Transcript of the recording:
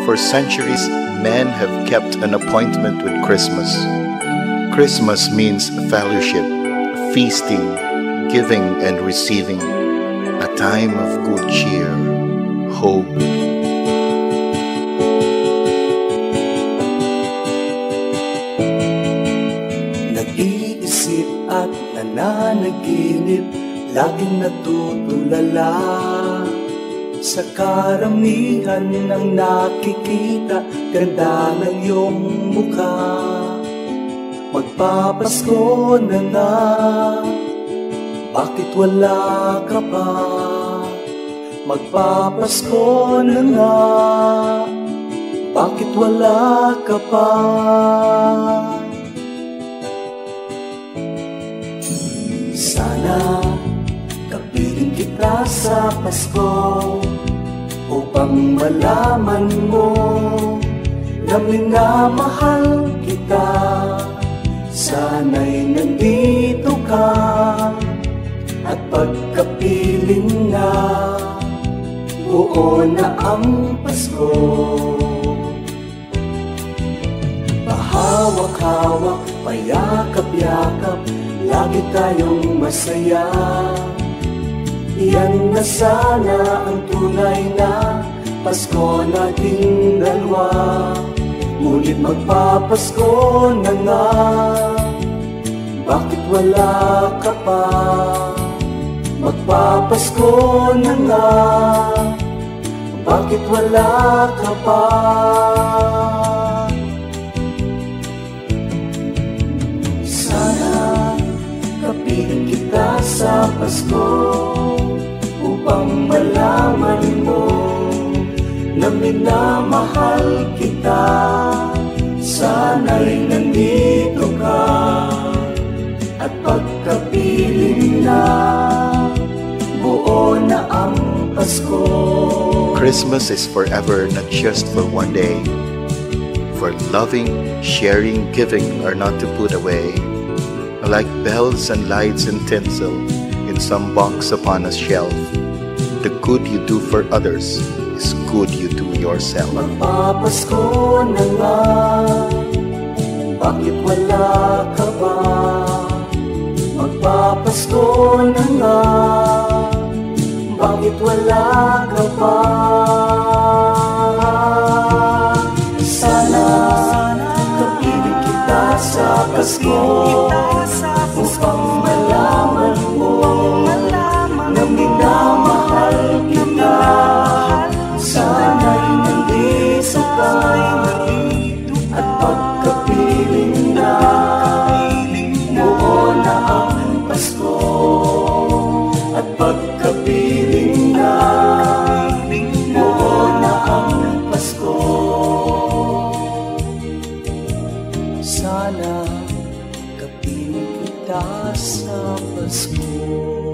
For centuries, men have kept an appointment with Christmas. Christmas means fellowship, feasting, giving and receiving, a time of good cheer, hope. Nag-iisip at nananaginip, laging natutulala. Sa karamihan ng nakikita, ganda ng iyong mukha. Magpapasko na nga, bakit wala ka pa? Magpapasko na nga, bakit wala ka pa? Sana kapiling kita sa Pasko, upang malaman mo na minamahal kita. Sana'y nandito ka, at pagkapiling na, buo na ang Pasko. Pahawak-hawak, payakap-yakap, lagi tayong masaya. Yan na sana ang tunay na Pasko nating dalawa. Ngunit magpapasko na nga, bakit wala ka pa? Magpapasko na nga, bakit wala ka pa? Sana kapiling kita sa Pasko, upang malaman mo na minamahal kita. Sana'y nandito ka, at pagkapiling na, buo na ang Pasko. Christmas is forever, not just for one day. For loving, sharing, giving are not to put away. Like bells and lights and tinsel in some box upon a shelf, the good you do for others is good you do yourself. Magpapasko na nga, bakit wala ka ba? Magpapasko na nga, bakit wala ka pa? Sana kapiling kita sa Pasko, upang malaman mo na minamahal kita. Sana'y nandito ka, at pagkapiling na, buo na ang Pasko. At pagkapiling na, buo na ang Pasko. Sana kapiling kita sa Pasko.